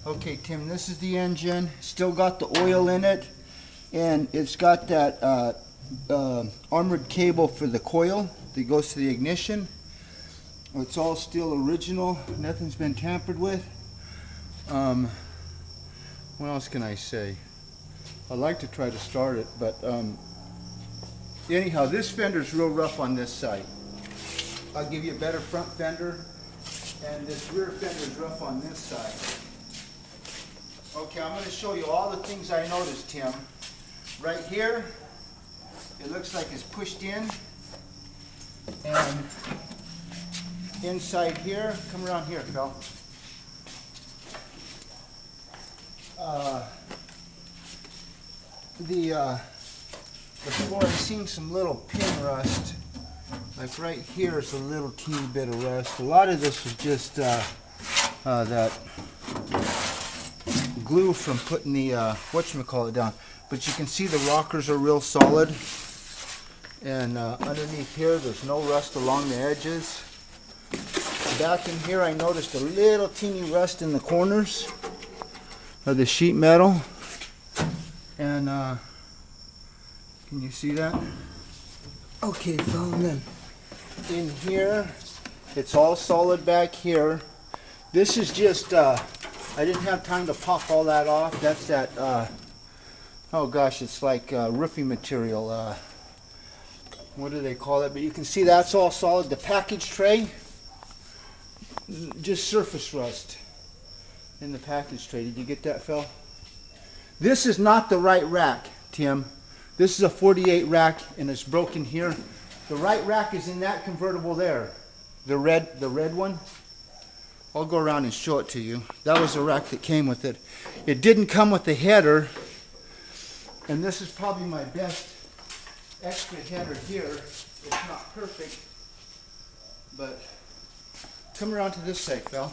Okay, Tim, this is the engine. Still got the oil in it, and it's got that armored cable for the coil that goes to the ignition. It's all still original. Nothing's been tampered with. What else can I say? I'd like to try to start it, but anyhow, this fender's real rough on this side. I'll give you a better front fender, and this rear fender's rough on this side. Okay, I'm going to show you all the things I noticed, Tim. Right here, it looks like it's pushed in, and inside here, come around here, Phil. The floor, I'm seeing some little pin rust. Like right here is a little teeny bit of rust. A lot of this was just that glue from putting the whatchamacallit down. But you can see the rockers are real solid. And underneath here, there's no rust along the edges. Back in here, I noticed a little teeny rust in the corners of the sheet metal. And can you see that? Okay, Phil, and then in here, it's all solid back here. This is just, I didn't have time to pop all that off. That's that, oh gosh, it's like roofing material. What do they call it? But you can see that's all solid. The package tray, just surface rust in the package tray. Did you get that, Phil? This is not the right rack, Tim. This is a 48 rack, and it's broken here. The right rack is in that convertible there. The red one. I'll go around and show it to you. That was the rack that came with it. It didn't come with the header, and this is probably my best extra header here. It's not perfect, but come around to this side, Phil.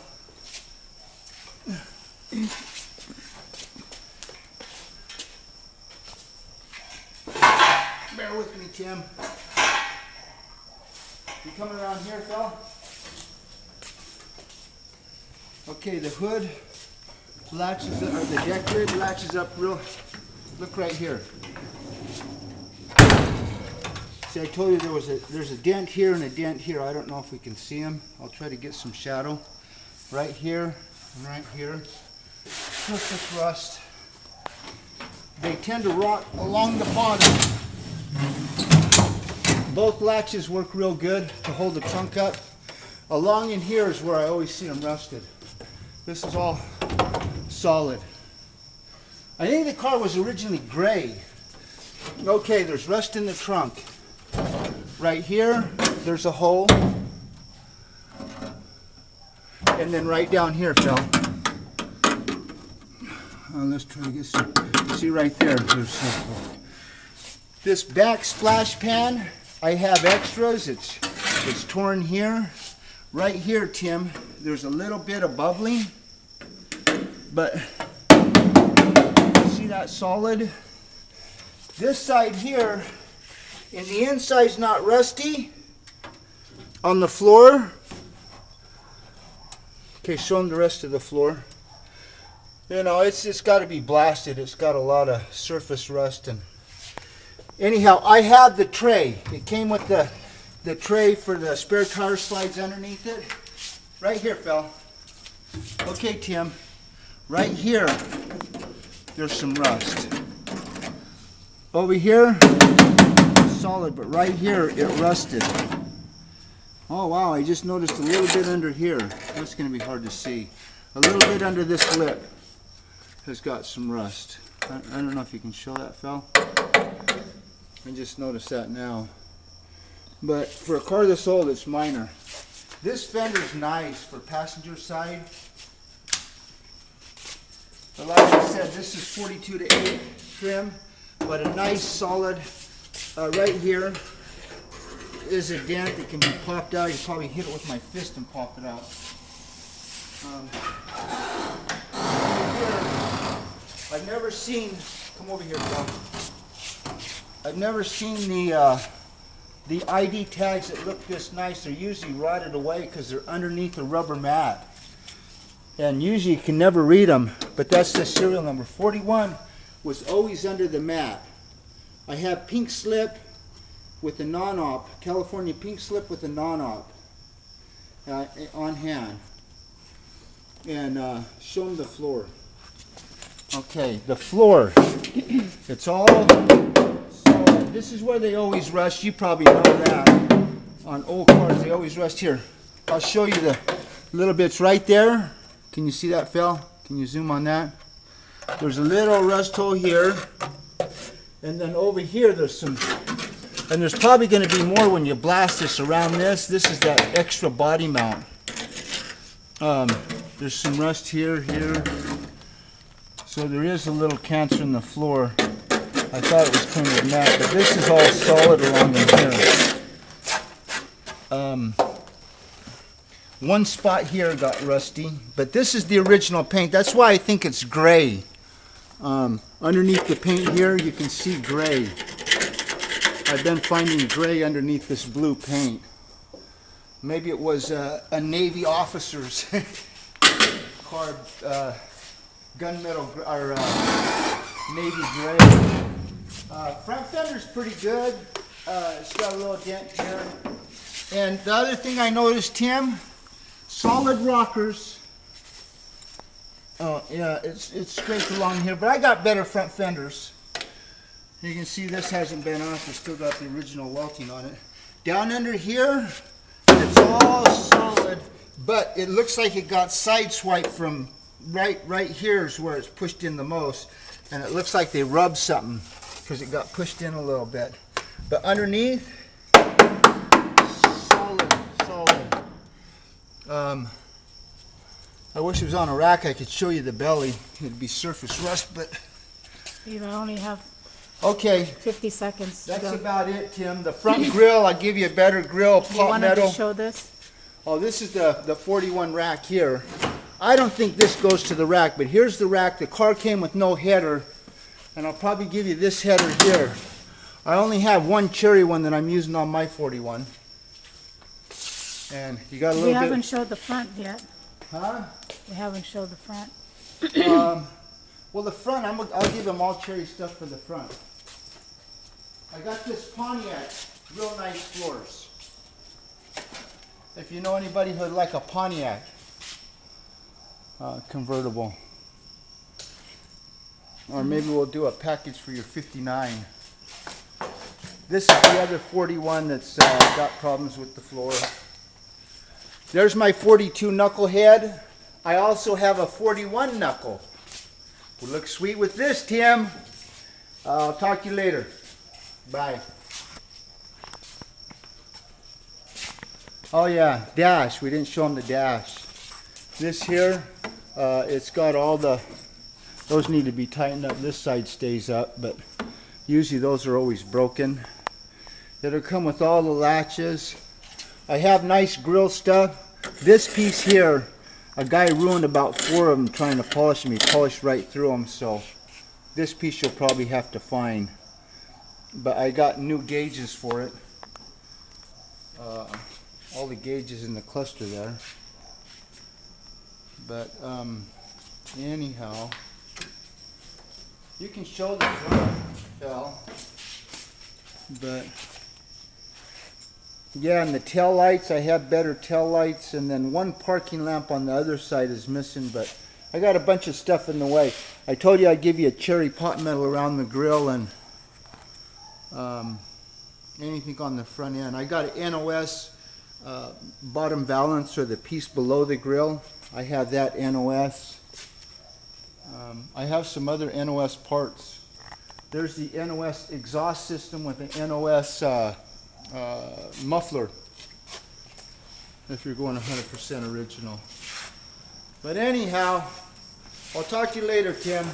Bear with me, Tim. You coming around here, Phil? Okay, the hood latches up, or the deck lid latches up real. Look right here. See, I told you there's a dent here and a dent here. I don't know if we can see them. I'll try to get some shadow. Right here and right here. Surface rust. They tend to rot along the bottom. Both latches work real good to hold the trunk up. Along in here is where I always see them rusted. This is all solid. I think the car was originally gray. Okay, there's rust in the trunk. Right here, there's a hole. And then right down here, Phil. Let's try to get some. See right there, there's some. This back splash pan, I have extras. It's torn here. Right here, Tim, there's a little bit of bubbling, but see that solid? This side here, and the inside's not rusty on the floor. Okay, show them the rest of the floor. You know, it's got to be blasted. It's got a lot of surface rust. And anyhow, I have the tray. It came with the tray for the spare tire slides underneath it. Right here, Phil. Okay, Tim. Right here, there's some rust. Over here, solid, but right here, it rusted. Oh, wow, I just noticed a little bit under here. That's going to be hard to see. A little bit under this lip has got some rust. I don't know if you can show that, Phil. I just noticed that now. But for a car this old, it's minor. This fender's nice for passenger side. But like I said, this is 42 to 8 trim, but a nice solid, right here is a dent that can be popped out. You probably hit it with my fist and pop it out. I've never seen, come over here, Phil. I've never seen the ID tags that look this nice. They're usually rotted away because they're underneath a rubber mat. And usually you can never read them, but that's the serial number. 41 was always under the mat. I have pink slip with a non-op, California pink slip with a non-op on hand. And show them the floor. Okay, the floor. It's all solid. This is where they always rust. You probably know that. On old cars, they always rust here. I'll show you the little bits right there. Can you see that, Phil? Can you zoom on that? There's a little rust hole here. And then over here, there's some, and there's probably going to be more when you blast this around this. This is that extra body mount. There's some rust here. So there is a little cancer in the floor. I thought it was clean with matte, but this is all solid along in here. One spot here got rusty, but this is the original paint. That's why I think it's gray. Underneath the paint here, you can see gray. I've been finding gray underneath this blue paint. Maybe it was a Navy officer's car, gunmetal or navy gray. Front fender's pretty good. It's got a little dent here. And the other thing I noticed, Tim, solid rockers. Oh yeah, it's scraped along here, but I got better front fenders. You can see this hasn't been off. It's still got the original welting on it. Down under here, it's all solid, but it looks like it got sideswiped from right here is where it's pushed in the most, and it looks like they rubbed something because it got pushed in a little bit. But underneath, solid. I wish it was on a rack. I could show you the belly. It'd be surface rust, but You only have okay. 50 seconds to That's go. about it, Tim. The front grill, I'll give you a better grill, You pot wanted metal. to show this? Oh, this is the 41 rack here. I don't think this goes to the rack, but here's the rack. The car came with no header, and I'll probably give you this header here. I only have one cherry one that I'm using on my 41. And you got a little We bit... haven't showed the front yet. Huh? We haven't showed the front. Well, the front, I'll give them all cherry stuff for the front. I got this Pontiac, real nice floors. If you know anybody who'd like a Pontiac convertible. Or maybe we'll do a package for your 59. This is the other 41 that's got problems with the floor. There's my 42 knucklehead. I also have a 41 knuckle. Would look sweet with this, Tim. I'll talk to you later. Bye. Oh yeah, dash. We didn't show them the dash. This here, it's got all the, those need to be tightened up. This side stays up, but usually those are always broken. It'll come with all the latches. I have nice grill stuff. This piece here, a guy ruined about 4 of them trying to polish them. He polished right through them, so this piece you'll probably have to find. But I got new gauges for it. All the gauges in the cluster there. But anyhow, you can show the front, Phil. But yeah, and the tail lights, I have better tail lights, and then one parking lamp on the other side is missing, but I got a bunch of stuff in the way. I told you I'd give you a cherry pot metal around the grill and anything on the front end. I got an NOS bottom valance, or the piece below the grill. I have that NOS. I have some other NOS parts. There's the NOS exhaust system with the NOS muffler, if you're going 100% original. But anyhow, I'll talk to you later, Tim.